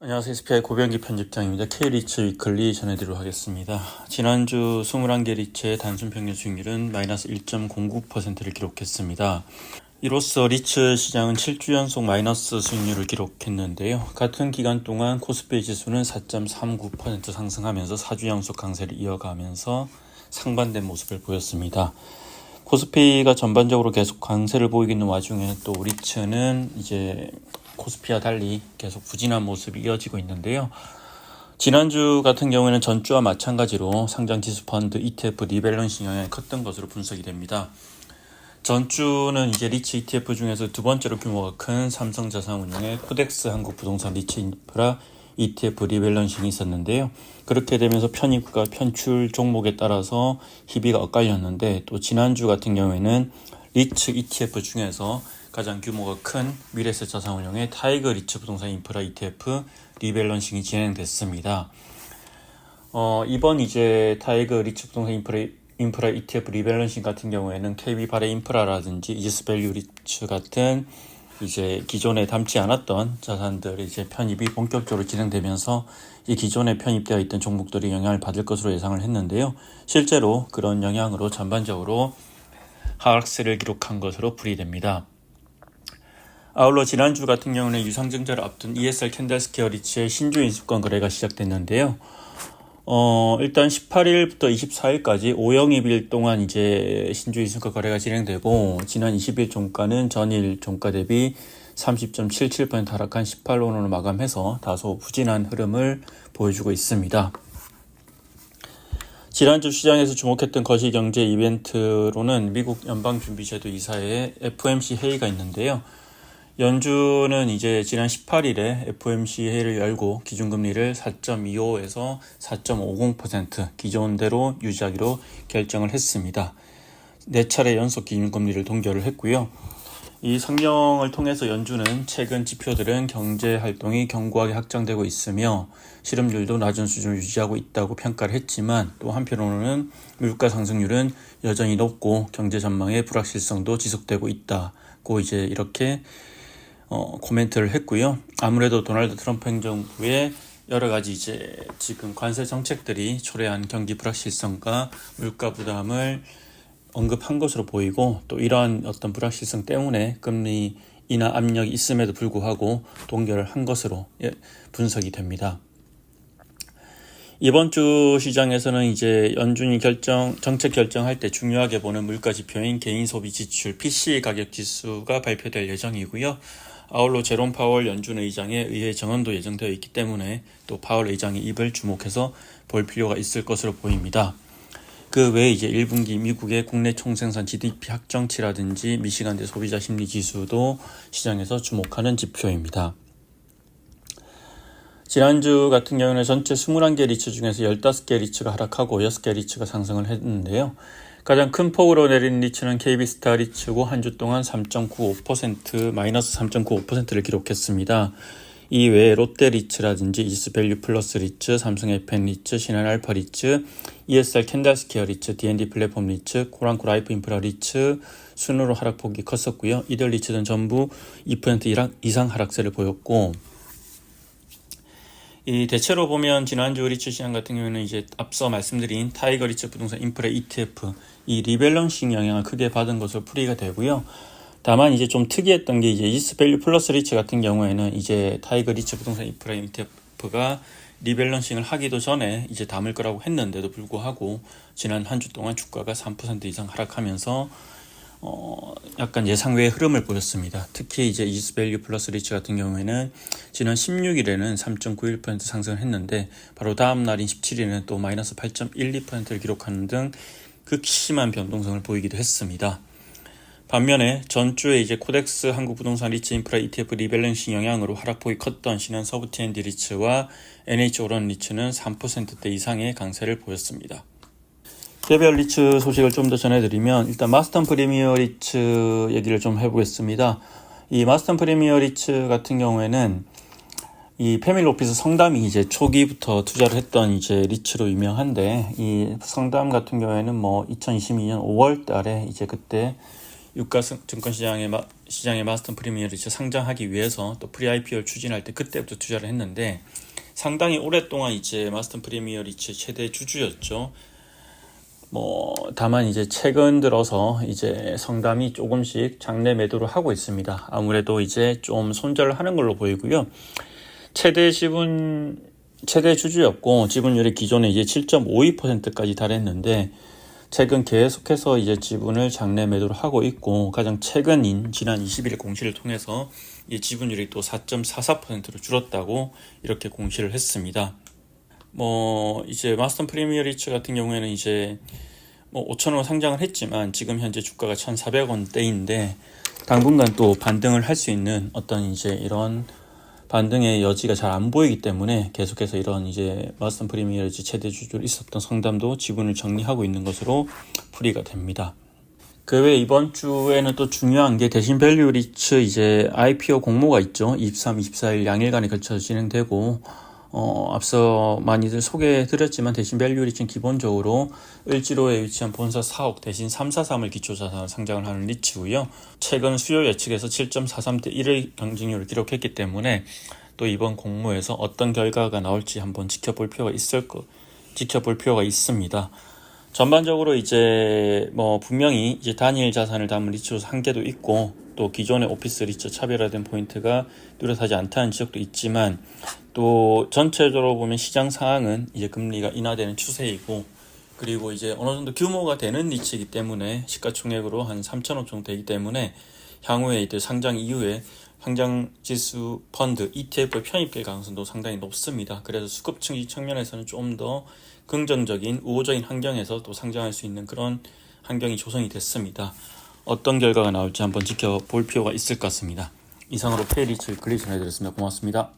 안녕하세요. SPI 고병기 편집장입니다. K리츠 위클리 전해드리도록 하겠습니다. 지난주 21개 리츠의 단순 평균 수익률은 마이너스 1.09%를 기록했습니다. 이로써 리츠 시장은 7주 연속 마이너스 수익률을 기록했는데요. 같은 기간 동안 코스피 지수는 4.39% 상승하면서 4주 연속 강세를 이어가면서 상반된 모습을 보였습니다. 코스피가 전반적으로 계속 강세를 보이고 있는 와중에 또 리츠는 이제 코스피와 달리 계속 부진한 모습이 이어지고 있는데요. 지난주 같은 경우에는 전주와 마찬가지로 상장지수 펀드 ETF 리밸런싱 영향이 컸던 것으로 분석이 됩니다. 전주는 이제 리츠 ETF 중에서 두 번째로 규모가 큰 삼성자산운용의 코덱스 한국부동산 리츠 인프라 ETF 리밸런싱이 있었는데요. 그렇게 되면서 편입과 편출 종목에 따라서 희비가 엇갈렸는데, 또 지난주 같은 경우에는 리츠 ETF 중에서 가장 규모가 큰 미래에셋 자산운용의 타이거 리츠 부동산 인프라 ETF 리밸런싱이 진행됐습니다. 이번 이제 타이거 리츠 부동산 인프라 ETF 리밸런싱 같은 경우에는 KB 바레 인프라라든지 이지스밸류 리츠 같은 이제 기존에 담지 않았던 자산들의 이제 편입이 본격적으로 진행되면서 이 기존에 편입되어 있던 종목들이 영향을 받을 것으로 예상을 했는데요. 실제로 그런 영향으로 전반적으로 하락세를 기록한 것으로 풀이됩니다. 아울러 지난주 같은 경우는 유상증자를 앞둔 ESR 캔들스퀘어 리츠의 신주 인수권 거래가 시작됐는데요. 일단 18일부터 24일까지 5영입일 동안 이제 신주 인수권 거래가 진행되고, 지난 20일 종가는 전일 종가 대비 30.77% 하락한 18원으로 마감해서 다소 부진한 흐름을 보여주고 있습니다. 지난주 시장에서 주목했던 거시경제 이벤트로는 미국 연방준비제도 이사회의 FOMC 회의가 있는데요. 연준은 이제 지난 18일에 FOMC 회의를 열고 기준금리를 4.25에서 4.50% 기존대로 유지하기로 결정을 했습니다. 4차례 연속 기준금리를 동결을 했고요. 이 성명을 통해서 연준은 최근 지표들은 경제활동이 견고하게 확장되고 있으며 실업률도 낮은 수준을 유지하고 있다고 평가를 했지만, 또 한편으로는 물가 상승률은 여전히 높고 경제 전망의 불확실성도 지속되고 있다고 이제 이렇게 코멘트를 했고요. 아무래도 도널드 트럼프 행정부의 여러 가지 이제 지금 관세 정책들이 초래한 경기 불확실성과 물가 부담을 언급한 것으로 보이고, 또 이러한 어떤 불확실성 때문에 금리 인하 압력이 있음에도 불구하고 동결을 한 것으로 분석이 됩니다. 이번 주 시장에서는 이제 연준이 정책 결정할 때 중요하게 보는 물가 지표인 개인 소비 지출 PCE 가격 지수가 발표될 예정이고요. 아울러 제롬 파월 연준 의장의 의회 정언도 예정되어 있기 때문에 또 파월 의장의 입을 주목해서 볼 필요가 있을 것으로 보입니다. 그 외에 이제 1분기 미국의 국내 총생산 GDP 확정치라든지 미시간대 소비자 심리 지수도 시장에서 주목하는 지표입니다. 지난주 같은 경우는 전체 21개 리츠 중에서 15개 리츠가 하락하고 6개 리츠가 상승을 했는데요. 가장 큰 폭으로 내린 리츠는 KB스타 리츠고 한 주 동안 3.95% 마이너스 3.95%를 기록했습니다. 이 외에 롯데 리츠라든지 이지스밸류 플러스 리츠, 삼성 FM 리츠, 신한 알파 리츠, ESR 캔들스퀘어 리츠, D&D 플랫폼 리츠, 코랑코 라이프 인프라 리츠 순으로 하락폭이 컸었고요. 이들 리츠는 전부 2% 이상 하락세를 보였고, 이 대체로 보면 지난주 리츠 시장 같은 경우에는 이제 앞서 말씀드린 타이거 리츠 부동산 인프라 ETF 이 리밸런싱 영향을 크게 받은 것으로 풀이가 되고요. 다만 이제 좀 특이했던 게 이제 이지스밸류 플러스 리츠 같은 경우에는 이제 타이거 리츠 부동산 인프라 ETF가 리밸런싱을 하기도 전에 이제 담을 거라고 했는데도 불구하고 지난 한 주 동안 주가가 3% 이상 하락하면서 약간 예상외의 흐름을 보였습니다. 특히 이제 이지스밸류 플러스 리츠 같은 경우에는 지난 16일에는 3.91% 상승을 했는데, 바로 다음 날인 17일에는 또 마이너스 8.12%를 기록하는 등 극심한 변동성을 보이기도 했습니다. 반면에 전주에 이제 코덱스 한국부동산 리츠 인프라 ETF 리밸런싱 영향으로 하락폭이 컸던 신한 서부 T&D 리츠와 NH 오런 리츠는 3%대 이상의 강세를 보였습니다. 개별 리츠 소식을 좀 더 전해드리면, 일단 마스턴 프리미어 리츠 얘기를 좀 해보겠습니다. 이 마스턴 프리미어 리츠 같은 경우에는 이 패밀리 오피스 성담이 이제 초기부터 투자를 했던 이제 리츠로 유명한데, 이 성담 같은 경우에는 2022년 5월 달에 이제 그때 유가 증권시장에 시장에 마스터 프리미어 리츠 상장하기 위해서 또 프리 IPO를 추진할 때 그때부터 투자를 했는데 상당히 오랫동안 이제 마스터 프리미어 리츠 최대 주주였죠. 다만 이제 최근 들어서 이제 성담이 조금씩 장내 매도를 하고 있습니다. 아무래도 이제 좀 손절을 하는 걸로 보이고요. 최대 주주였고 지분율이 기존에 이제 7.52%까지 달했는데 최근 계속해서 이제 지분을 장내 매도를 하고 있고 가장 최근인 지난 20일 공시를 통해서 이 지분율이 또 4.44%로 줄었다고 이렇게 공시를 했습니다. 이제 마스터 프리미어 리츠 같은 경우에는 이제 5,000원 상장을 했지만 지금 현재 주가가 1,400원대인데 당분간 또 반등을 할 수 있는 어떤 이제 이런 반등의 여지가 잘 안 보이기 때문에 계속해서 이런 이제 마스터 프리미어 리츠 최대 주주로 있었던 성담도 지분을 정리하고 있는 것으로 풀이가 됩니다. 그 외에 이번 주에는 또 중요한 게 대신 밸류 리츠 이제 IPO 공모가 있죠. 23, 24일 양일간에 걸쳐서 진행되고 앞서 많이들 소개해드렸지만 대신 밸류 리츠는 기본적으로 을지로에 위치한 본사 사옥 대신 343을 기초자산으로 상장을 하는 리츠고요. 최근 수요 예측에서 7.43대 1의 경쟁률을 기록했기 때문에 또 이번 공모에서 어떤 결과가 나올지 한번 지켜볼 필요가 있습니다. 전반적으로 이제 분명히 이제 단일 자산을 담은 리츠로서 한계도 있고 또 기존의 오피스 리츠 차별화된 포인트가 뚜렷하지 않다는 지적도 있지만 또 전체적으로 보면 시장 상황은 이제 금리가 인하되는 추세이고 그리고 이제 어느 정도 규모가 되는 리츠이기 때문에 시가총액으로 한 3천억 정도 되기 때문에 향후에 이제 상장 이후에 상장 지수 펀드 ETF의 편입될 가능성도 상당히 높습니다. 그래서 수급 증시 측면에서는 좀 더 긍정적인 우호적인 환경에서 또 상장할 수 있는 그런 환경이 조성이 됐습니다. 어떤 결과가 나올지 한번 지켜볼 필요가 있을 것 같습니다. 이상으로 K리츠 위클리 전해드렸습니다. 고맙습니다.